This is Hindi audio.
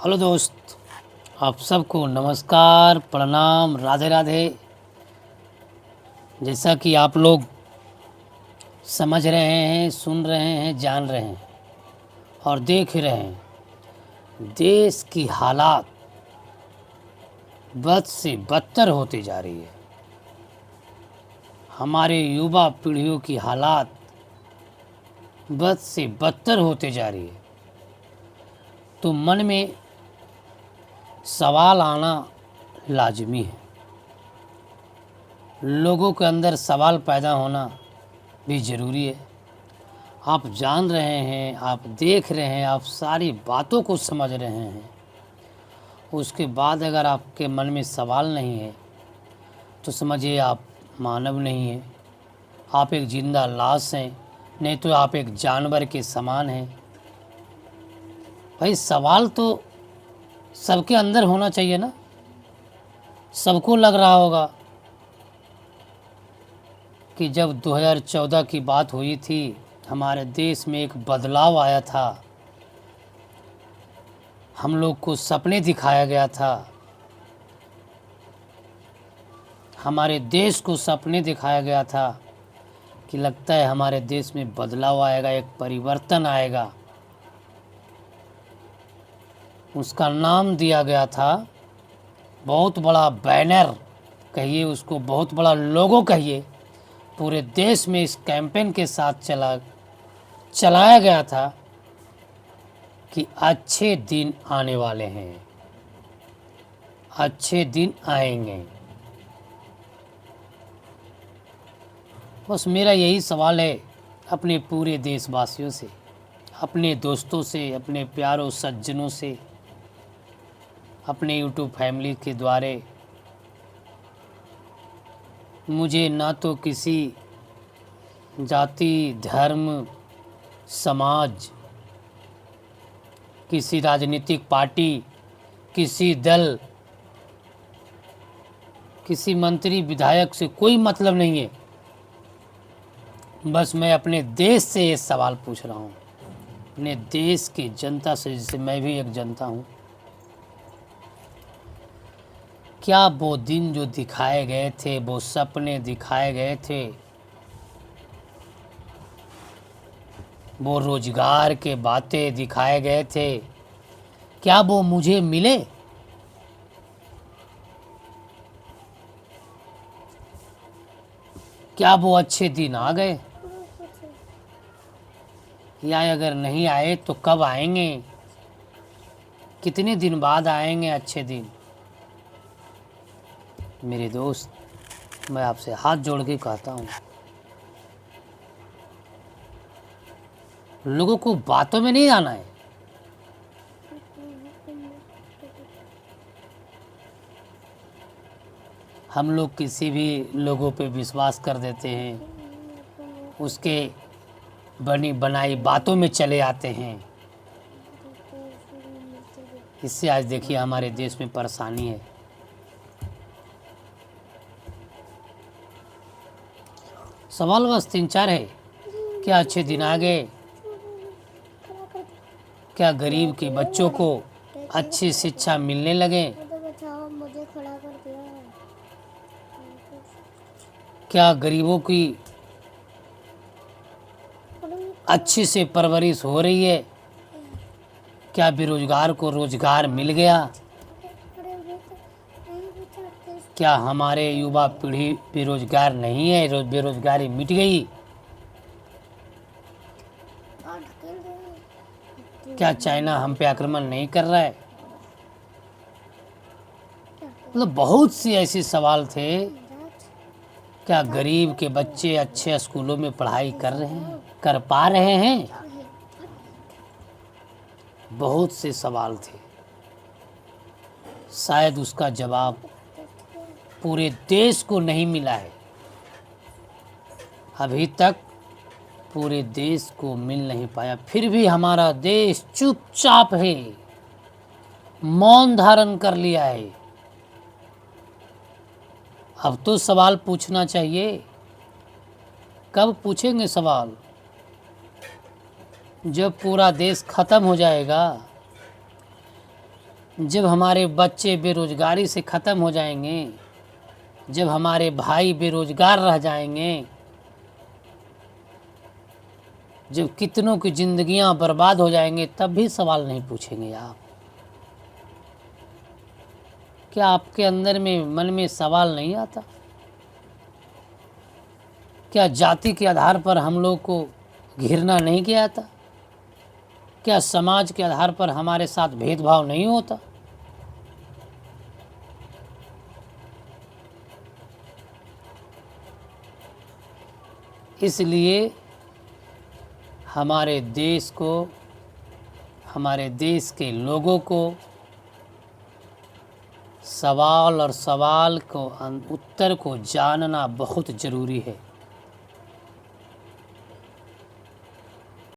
हेलो दोस्त, आप सबको नमस्कार, प्रणाम, राधे राधे। जैसा कि आप लोग समझ रहे हैं, सुन रहे हैं, जान रहे हैं और देख रहे हैं, देश की हालात बद से बदतर होती जा रही है। हमारे युवा पीढ़ियों की हालात बद से बदतर होते जा रही है। तो मन में सवाल आना लाजमी है। लोगों के अंदर सवाल पैदा होना भी ज़रूरी है। आप जान रहे हैं, आप देख रहे हैं, आप सारी बातों को समझ रहे हैं, उसके बाद अगर आपके मन में सवाल नहीं है तो समझिए आप मानव नहीं हैं, आप एक जिंदा लाश हैं, नहीं तो आप एक जानवर के समान हैं। भाई सवाल तो सबके अंदर होना चाहिए ना। सबको लग रहा होगा कि जब 2014 की बात हुई थी, हमारे देश में एक बदलाव आया था, हम लोग को सपने दिखाया गया था, हमारे देश को सपने दिखाया गया था कि लगता है हमारे देश में बदलाव आएगा, एक परिवर्तन आएगा। उसका नाम दिया गया था, बहुत बड़ा बैनर कहिए उसको, बहुत बड़ा लोगो कहिए, पूरे देश में इस कैंपेन के साथ चलाया गया था कि अच्छे दिन आने वाले हैं, अच्छे दिन आएंगे। बस मेरा यही सवाल है अपने पूरे देशवासियों से, अपने दोस्तों से, अपने प्यारों सज्जनों से, अपने यूट्यूब फैमिली के द्वारा। मुझे ना तो किसी जाति, धर्म, समाज, किसी राजनीतिक पार्टी, किसी दल, किसी मंत्री विधायक से कोई मतलब नहीं है। बस मैं अपने देश से ये सवाल पूछ रहा हूँ, अपने देश की जनता से, जिसे मैं भी एक जनता हूँ। क्या वो दिन जो दिखाए गए थे, वो सपने दिखाए गए थे, वो रोजगार के बातें दिखाए गए थे, क्या वो मुझे मिले? क्या वो अच्छे दिन आ गए? या अगर नहीं आए तो कब आएंगे? कितने दिन बाद आएंगे अच्छे दिन? मेरे दोस्त, मैं आपसे हाथ जोड़ के कहता हूँ, लोगों को बातों में नहीं आना है। हम लोग किसी भी लोगों पे विश्वास कर देते हैं, उसके बनी बनाई बातों में चले आते हैं। इससे आज देखिए हमारे देश में परेशानी है। सवाल बस 3-4 है, क्या अच्छे दिन आ गए? क्या गरीब के बच्चों को अच्छी शिक्षा मिलने लगे? क्या गरीबों की अच्छी से परवरिश हो रही है? क्या बेरोजगार को रोजगार मिल गया? क्या हमारे युवा पीढ़ी बेरोजगार नहीं है, बेरोजगारी मिट गई? क्या चाइना हम पे आक्रमण नहीं कर रहा है? मतलब बहुत सी ऐसे सवाल थे। क्या गरीब के बच्चे अच्छे स्कूलों में पढ़ाई कर रहे हैं, कर पा रहे हैं? बहुत से सवाल थे। शायद उसका जवाब पूरे देश को नहीं मिला है, अभी तक पूरे देश को मिल नहीं पाया। फिर भी हमारा देश चुपचाप है, मौन धारण कर लिया है। अब तो सवाल पूछना चाहिए। कब पूछेंगे सवाल? जब पूरा देश खत्म हो जाएगा, जब हमारे बच्चे बेरोजगारी से ख़त्म हो जाएंगे, जब हमारे भाई बेरोजगार रह जाएंगे, जब कितनों की ज़िंदगियां बर्बाद हो जाएंगे, तब भी सवाल नहीं पूछेंगे आप? क्या आपके अंदर में मन में सवाल नहीं आता? क्या जाति के आधार पर हम लोग को घिरना नहीं किया जाता? क्या समाज के आधार पर हमारे साथ भेदभाव नहीं होता? इसलिए हमारे देश को, हमारे देश के लोगों को सवाल और सवाल को उत्तर को जानना बहुत ज़रूरी है।